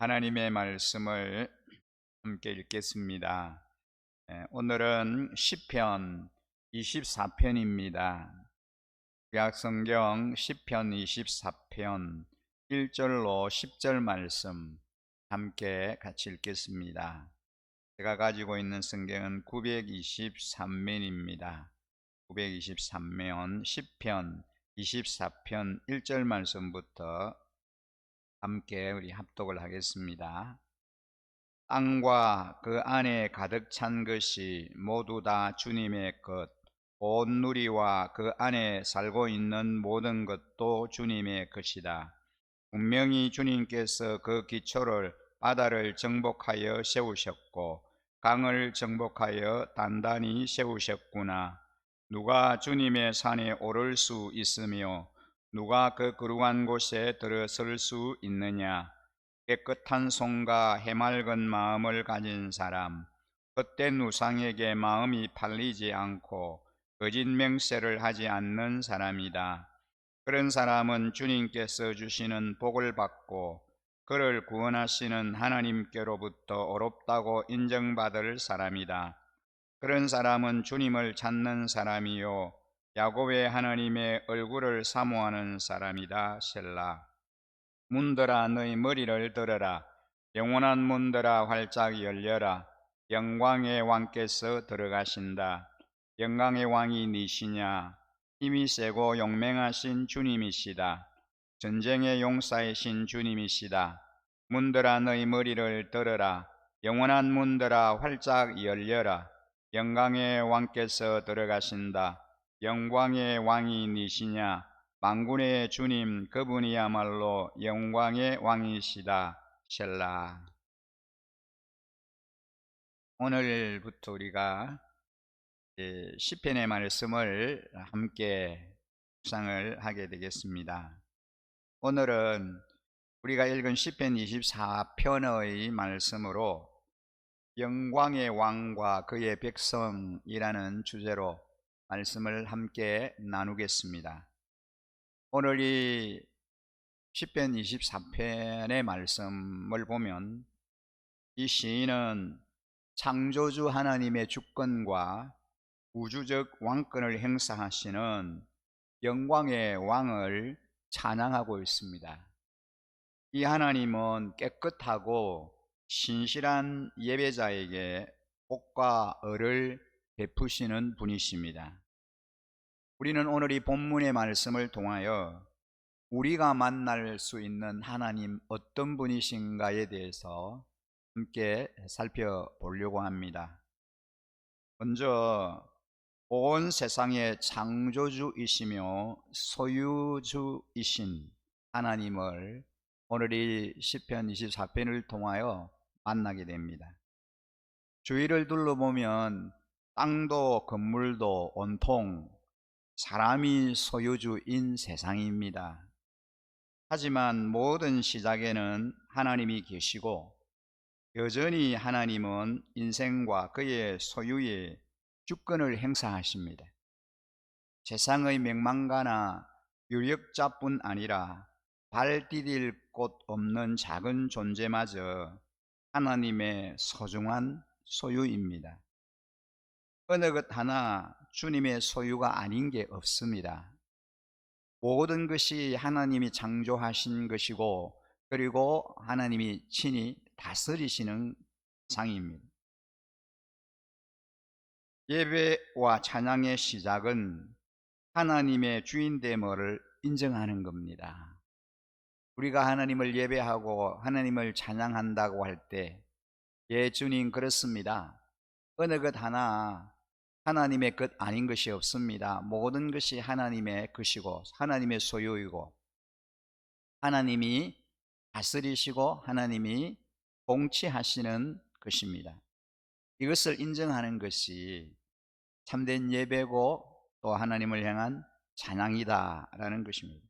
하나님의 말씀을 함께 읽겠습니다. 오늘은 시편 24편입니다. 구약성경 시편 24편 1절로 10절 말씀 함께 같이 읽겠습니다. 제가 가지고 있는 성경은 923면입니다. 923면 시편 24편 1절 말씀부터 함께 우리 합독을 하겠습니다. 땅과 그 안에 가득 찬 것이 모두 다 주님의 것, 온 누리와 그 안에 살고 있는 모든 것도 주님의 것이다. 분명히 주님께서 그 기초를 바다를 정복하여 세우셨고 강을 정복하여 단단히 세우셨구나. 누가 주님의 산에 오를 수 있으며 누가 그 거룩한 곳에 들어설 수 있느냐? 깨끗한 손과 해맑은 마음을 가진 사람, 헛된 우상에게 마음이 팔리지 않고 거짓 맹세를 하지 않는 사람이다. 그런 사람은 주님께서 주시는 복을 받고 그를 구원하시는 하나님께로부터 어렵다고 인정받을 사람이다. 그런 사람은 주님을 찾는 사람이요 야곱의 하나님의 얼굴을 사모하는 사람이다. 셀라. 문들아 너희 머리를 들어라. 영원한 문들아 활짝 열려라. 영광의 왕께서 들어가신다. 영광의 왕이 니시냐? 힘이 세고 용맹하신 주님이시다. 전쟁의 용사이신 주님이시다. 문들아 너희 머리를 들어라. 영원한 문들아 활짝 열려라. 영광의 왕께서 들어가신다. 영광의 왕이 니시냐? 만군의 주님 그분이야말로 영광의 왕이시다. 셀라. 오늘부터 우리가 시편의 말씀을 함께 묵상을 하게 되겠습니다. 오늘은 우리가 읽은 시편 24편의 말씀으로 영광의 왕과 그의 백성이라는 주제로 말씀을 함께 나누겠습니다. 오늘 이 시편 24편의 말씀을 보면 이 시인은 창조주 하나님의 주권과 우주적 왕권을 행사하시는 영광의 왕을 찬양하고 있습니다. 이 하나님은 깨끗하고 신실한 예배자에게 복과 을을 베푸시는 분이십니다. 우리는 오늘 이 본문의 말씀을 통하여 우리가 만날 수 있는 하나님 어떤 분이신가에 대해서 함께 살펴보려고 합니다. 먼저 온 세상의 창조주이시며 소유주이신 하나님을 오늘 이 시편 24편을 통하여 만나게 됩니다. 주위를 둘러보면 땅도 건물도 온통 사람이 소유주인 세상입니다. 하지만 모든 시작에는 하나님이 계시고 여전히 하나님은 인생과 그의 소유의 주권을 행사하십니다. 세상의 맹망가나 유력자뿐 아니라 발 디딜 곳 없는 작은 존재마저 하나님의 소중한 소유입니다. 어느 것 하나 주님의 소유가 아닌 게 없습니다. 모든 것이 하나님이 창조하신 것이고 그리고 하나님이 친히 다스리시는 상입니다. 예배와 찬양의 시작은 하나님의 주인됨을 인정하는 겁니다. 우리가 하나님을 예배하고 하나님을 찬양한다고 할 때, 예 주님 그렇습니다. 어느 것 하나 하나님의 것 아닌 것이 없습니다. 모든 것이 하나님의 것이고 하나님의 소유이고 하나님이 다스리시고 하나님이 통치하시는 것입니다. 이것을 인정하는 것이 참된 예배고 또 하나님을 향한 찬양이다라는 것입니다.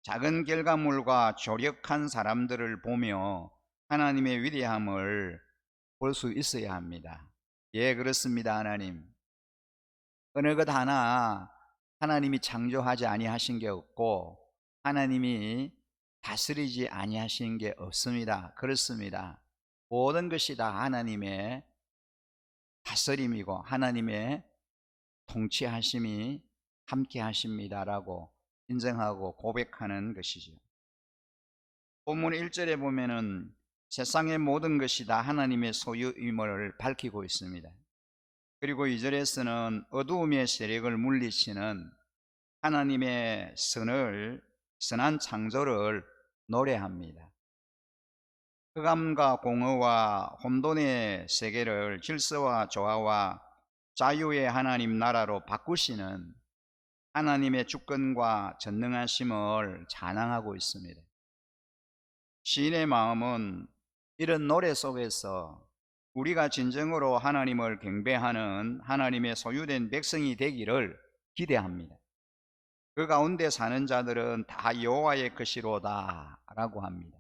작은 결과물과 조력한 사람들을 보며 하나님의 위대함을 볼 수 있어야 합니다. 예, 그렇습니다. 하나님 어느 것 하나 하나님이 창조하지 아니하신 게 없고 하나님이 다스리지 아니하신 게 없습니다. 그렇습니다. 모든 것이 다 하나님의 다스림이고 하나님의 통치하심이 함께 하십니다라고 인정하고 고백하는 것이죠. 본문 1절에 보면은 세상의 모든 것이 다 하나님의 소유임을 밝히고 있습니다. 그리고 2절에서는 어두움의 세력을 물리치는 하나님의 선한 창조를 노래합니다. 흑암과 공허와 혼돈의 세계를 질서와 조화와 자유의 하나님 나라로 바꾸시는 하나님의 주권과 전능하심을 찬양하고 있습니다. 시인의 마음은 이런 노래 속에서 우리가 진정으로 하나님을 경배하는 하나님의 소유된 백성이 되기를 기대합니다. 그 가운데 사는 자들은 다 여호와의 것이로다 라고 합니다.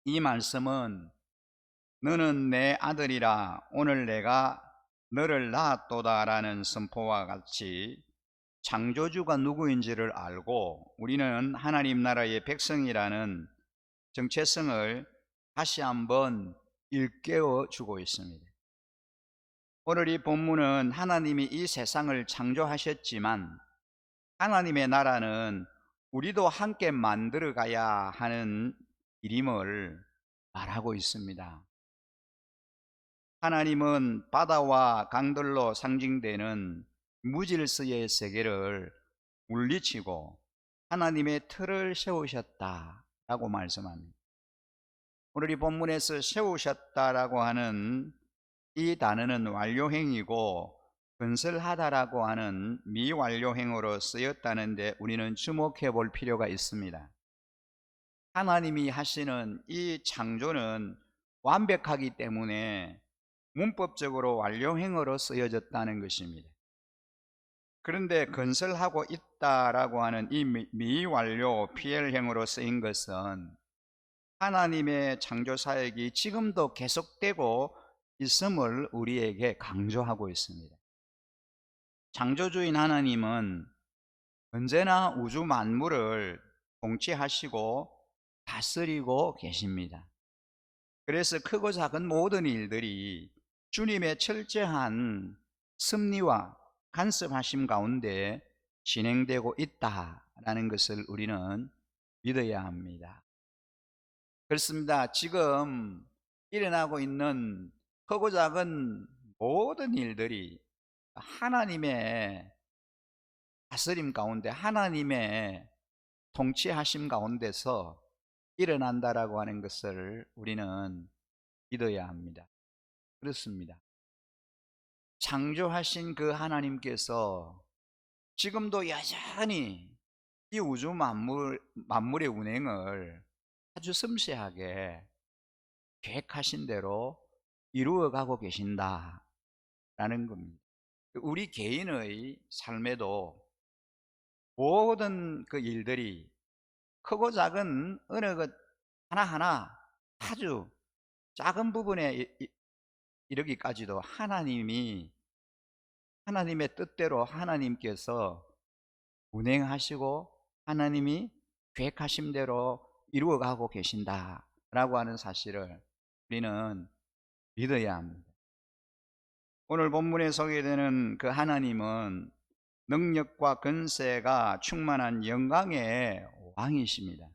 이 말씀은 너는 내 아들이라 오늘 내가 너를 낳았도다 라는 선포와 같이 창조주가 누구인지를 알고 우리는 하나님 나라의 백성이라는 정체성을 다시 한번 일깨워 주고 있습니다. 오늘 이 본문은 하나님이 이 세상을 창조하셨지만 하나님의 나라는 우리도 함께 만들어 가야 하는 일임을 말하고 있습니다. 하나님은 바다와 강들로 상징되는 무질서의 세계를 물리치고 하나님의 틀을 세우셨다라고 말씀합니다. 오늘 이 본문에서 세우셨다라고 하는 이 단어는 완료행이고 건설하다라고 하는 미완료행으로 쓰였다는데 우리는 주목해 볼 필요가 있습니다. 하나님이 하시는 이 창조는 완벽하기 때문에 문법적으로 완료행으로 쓰여졌다는 것입니다. 그런데 건설하고 있다라고 하는 이 미완료 PL형으로 쓰인 것은 하나님의 창조 사역이 지금도 계속되고 있음을 우리에게 강조하고 있습니다. 창조주인 하나님은 언제나 우주 만물을 통치하시고 다스리고 계십니다. 그래서 크고 작은 모든 일들이 주님의 철저한 섭리와 간섭하심 가운데 진행되고 있다라는 것을 우리는 믿어야 합니다. 그렇습니다. 지금 일어나고 있는 크고 작은 모든 일들이 하나님의 다스림 가운데 하나님의 통치하심 가운데서 일어난다라고 하는 것을 우리는 믿어야 합니다. 그렇습니다. 창조하신 그 하나님께서 지금도 여전히 이 우주 만물의 운행을 아주 섬세하게 계획하신 대로 이루어가고 계신다라는 겁니다. 우리 개인의 삶에도 모든 그 일들이 크고 작은 어느 것 하나하나 아주 작은 부분에 이르기까지도 하나님의 뜻대로 하나님께서 운행하시고 하나님이 계획하신 대로 이루어가고 계신다라고 하는 사실을 우리는 믿어야 합니다. 오늘 본문에 소개되는 그 하나님은 능력과 권세가 충만한 영광의 왕이십니다.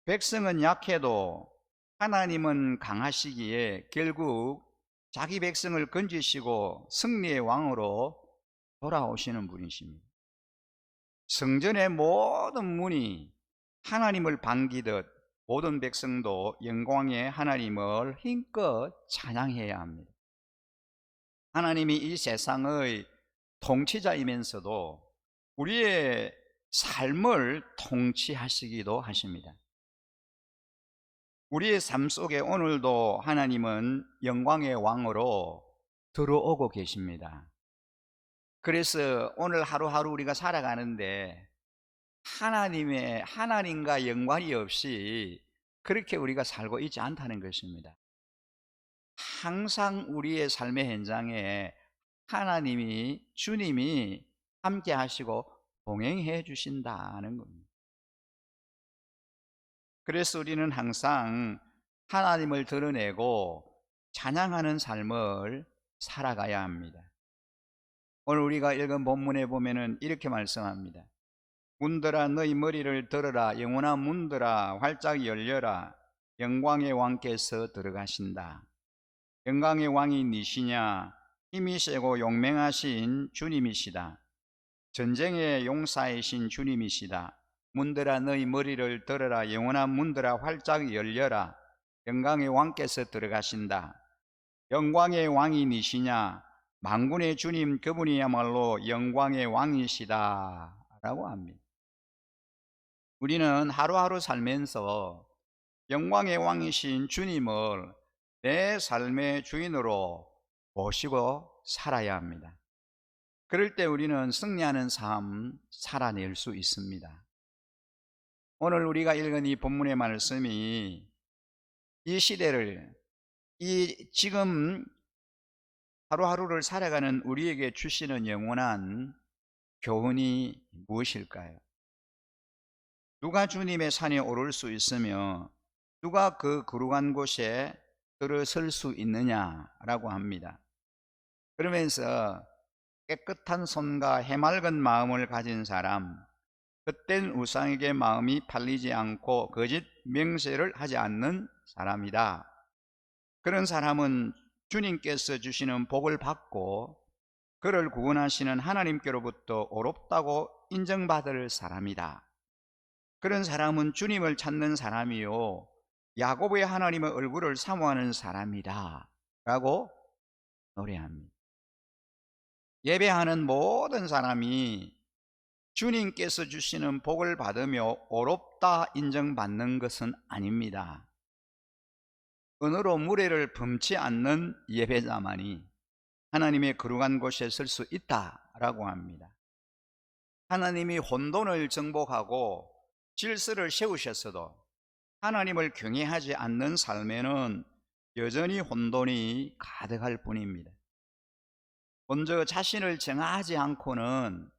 백성은 약해도 하나님은 강하시기에 결국 자기 백성을 건지시고 승리의 왕으로 돌아오시는 분이십니다. 성전의 모든 문이 하나님을 반기듯 모든 백성도 영광의 하나님을 힘껏 찬양해야 합니다. 하나님이 이 세상의 통치자이면서도 우리의 삶을 통치하시기도 하십니다. 우리의 삶 속에 오늘도 하나님은 영광의 왕으로 들어오고 계십니다. 그래서 오늘 하루하루 우리가 살아가는데 하나님과 연관이 없이 그렇게 우리가 살고 있지 않다는 것입니다. 항상 우리의 삶의 현장에 주님이 함께 하시고 동행해 주신다는 겁니다. 그래서 우리는 항상 하나님을 드러내고 찬양하는 삶을 살아가야 합니다. 오늘 우리가 읽은 본문에 보면은 이렇게 말씀합니다. 문들아 너희 머리를 들어라. 영원한 문들아 활짝 열려라. 영광의 왕께서 들어가신다. 영광의 왕이 니시냐? 힘이 세고 용맹하신 주님이시다. 전쟁의 용사이신 주님이시다. 문들아 너희 머리를 들어라. 영원한 문들아 활짝 열려라. 영광의 왕께서 들어가신다. 영광의 왕이 니시냐? 만군의 주님 그분이야말로 영광의 왕이시다 라고 합니다. 우리는 하루하루 살면서 영광의 왕이신 주님을 내 삶의 주인으로 모시고 살아야 합니다. 그럴 때 우리는 승리하는 삶 살아낼 수 있습니다. 오늘 우리가 읽은 이 본문의 말씀이 이 시대를, 지금 하루하루를 살아가는 우리에게 주시는 영원한 교훈이 무엇일까요? 누가 주님의 산에 오를 수 있으며 누가 그 거룩한 곳에 들어설 수 있느냐라고 합니다. 그러면서 깨끗한 손과 해맑은 마음을 가진 사람, 헛된 우상에게 마음이 팔리지 않고 거짓 명세를 하지 않는 사람이다. 그런 사람은 주님께서 주시는 복을 받고 그를 구원하시는 하나님께로부터 어렵다고 인정받을 사람이다. 그런 사람은 주님을 찾는 사람이요 야곱의 하나님의 얼굴을 사모하는 사람이다 라고 노래합니다. 예배하는 모든 사람이 주님께서 주시는 복을 받으며 어렵다 인정받는 것은 아닙니다. 은으로 무례를 범치 않는 예배자만이 하나님의 거룩한 곳에 설 수 있다라고 합니다. 하나님이 혼돈을 정복하고 질서를 세우셨어도 하나님을 경외하지 않는 삶에는 여전히 혼돈이 가득할 뿐입니다. 먼저 자신을 정하지 않고는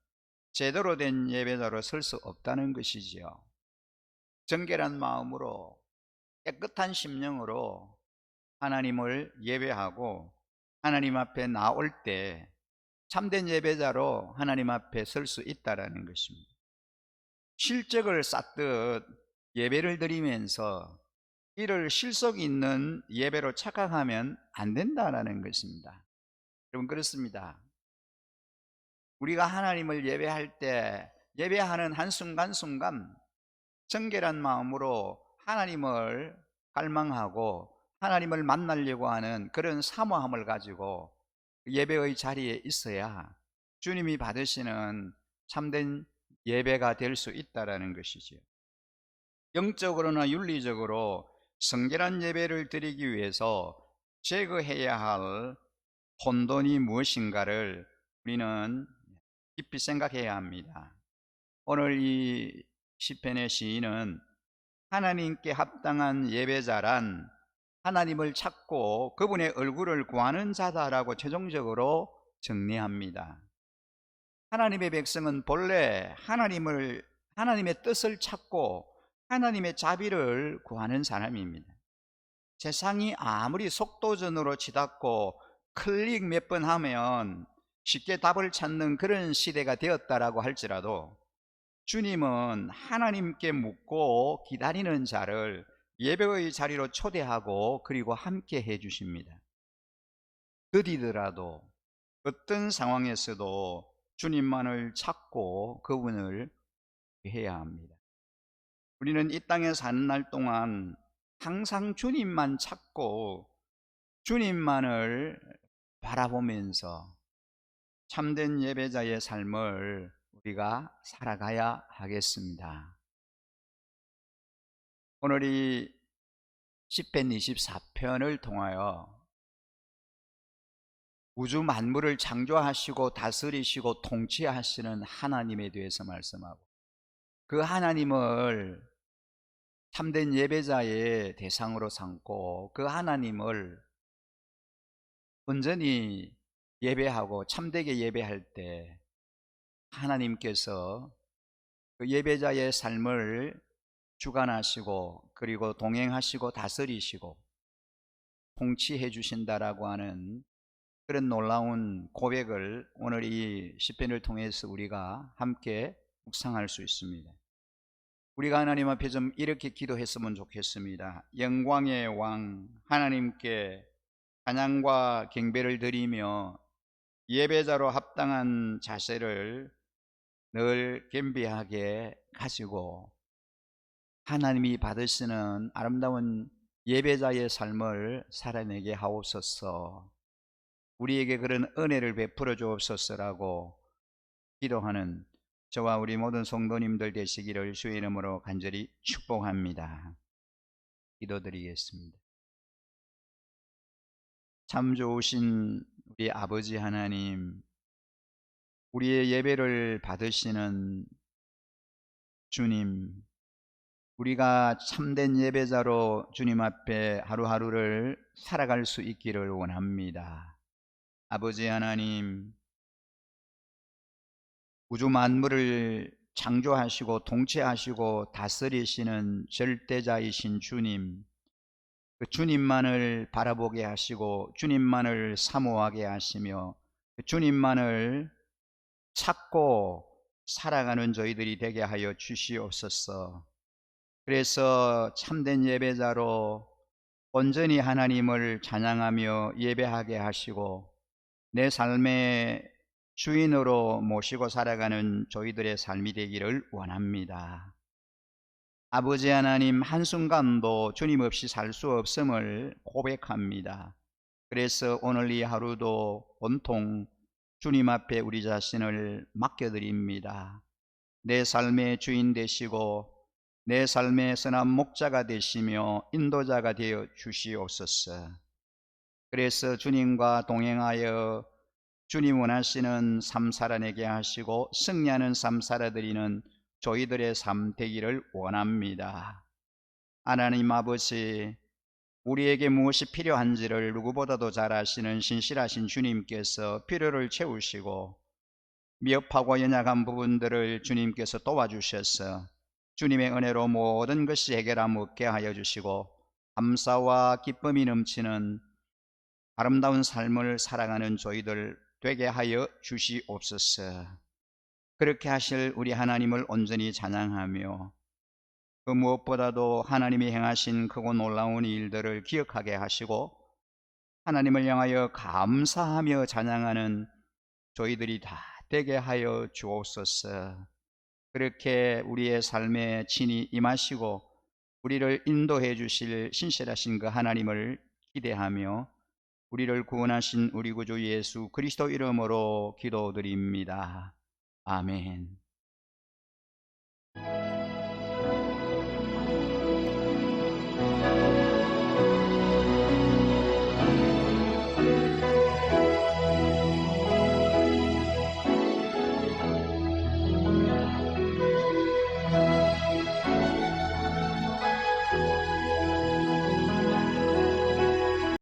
제대로 된 예배자로 설 수 없다는 것이지요. 정결한 마음으로 깨끗한 심령으로 하나님을 예배하고 하나님 앞에 나올 때 참된 예배자로 하나님 앞에 설 수 있다는 것입니다. 실적을 쌓듯 예배를 드리면서 이를 실속 있는 예배로 착각하면 안 된다는 것입니다. 여러분 그렇습니다. 우리가 하나님을 예배할 때 예배하는 한순간순간 정결한 마음으로 하나님을 갈망하고 하나님을 만나려고 하는 그런 사모함을 가지고 예배의 자리에 있어야 주님이 받으시는 참된 예배가 될 수 있다는 것이지요. 영적으로나 윤리적으로 성결한 예배를 드리기 위해서 제거해야 할 혼돈이 무엇인가를 우리는 깊이 생각해야 합니다. 오늘 이 시편의 시인은 하나님께 합당한 예배자란 하나님을 찾고 그분의 얼굴을 구하는 자다라고 최종적으로 정리합니다. 하나님의 백성은 본래 하나님의 뜻을 찾고 하나님의 자비를 구하는 사람입니다. 세상이 아무리 속도전으로 치닫고 클릭 몇 번 하면 쉽게 답을 찾는 그런 시대가 되었다라고 할지라도 주님은 하나님께 묻고 기다리는 자를 예배의 자리로 초대하고 그리고 함께 해 주십니다. 더디더라도 어떤 상황에서도 주님만을 찾고 그분을 해야 합니다. 우리는 이 땅에 사는 날 동안 항상 주님만 찾고 주님만을 바라보면서 참된 예배자의 삶을 우리가 살아가야 하겠습니다. 오늘 이 시편 24편을 통하여 우주 만물을 창조하시고 다스리시고 통치하시는 하나님에 대해서 말씀하고 그 하나님을 참된 예배자의 대상으로 삼고 그 하나님을 온전히 예배하고 참되게 예배할 때 하나님께서 그 예배자의 삶을 주관하시고 그리고 동행하시고 다스리시고 통치해 주신다라고 하는 그런 놀라운 고백을 오늘 이 시편을 통해서 우리가 함께 묵상할 수 있습니다. 우리가 하나님 앞에 좀 이렇게 기도했으면 좋겠습니다. 영광의 왕 하나님께 찬양과 경배를 드리며 예배자로 합당한 자세를 늘 겸비하게 가지고 하나님이 받으시는 아름다운 예배자의 삶을 살아내게 하옵소서. 우리에게 그런 은혜를 베풀어 주옵소서라고 기도하는 저와 우리 모든 성도님들 되시기를 주의 이름으로 간절히 축복합니다. 기도드리겠습니다. 참 좋으신 우리 아버지 하나님, 우리의 예배를 받으시는 주님, 우리가 참된 예배자로 주님 앞에 하루하루를 살아갈 수 있기를 원합니다. 아버지 하나님, 우주 만물을 창조하시고 통치하시고 다스리시는 절대자이신 주님, 그 주님만을 바라보게 하시고 주님만을 사모하게 하시며 그 주님만을 찾고 살아가는 저희들이 되게 하여 주시옵소서. 그래서 참된 예배자로 온전히 하나님을 찬양하며 예배하게 하시고 내 삶의 주인으로 모시고 살아가는 저희들의 삶이 되기를 원합니다. 아버지 하나님, 한순간도 주님 없이 살 수 없음을 고백합니다. 그래서 오늘 이 하루도 온통 주님 앞에 우리 자신을 맡겨드립니다. 내 삶의 주인 되시고 내 삶의 선한 목자가 되시며 인도자가 되어 주시옵소서. 그래서 주님과 동행하여 주님 원하시는 삶 살아내게 하시고 승리하는 삶 살아드리는 저희들의 삶 되기를 원합니다. 하나님 아버지, 우리에게 무엇이 필요한지를 누구보다도 잘 아시는 신실하신 주님께서 필요를 채우시고 미흡하고 연약한 부분들을 주님께서 도와주셔서 주님의 은혜로 모든 것이 해결함 없게 하여 주시고 감사와 기쁨이 넘치는 아름다운 삶을 살아가는 저희들 되게 하여 주시옵소서. 그렇게 하실 우리 하나님을 온전히 찬양하며 그 무엇보다도 하나님이 행하신 크고 놀라운 일들을 기억하게 하시고 하나님을 향하여 감사하며 찬양하는 저희들이 다 되게 하여 주옵소서. 그렇게 우리의 삶에 친히 임하시고 우리를 인도해 주실 신실하신 그 하나님을 기대하며 우리를 구원하신 우리 구주 예수 그리스도 이름으로 기도드립니다. 아멘.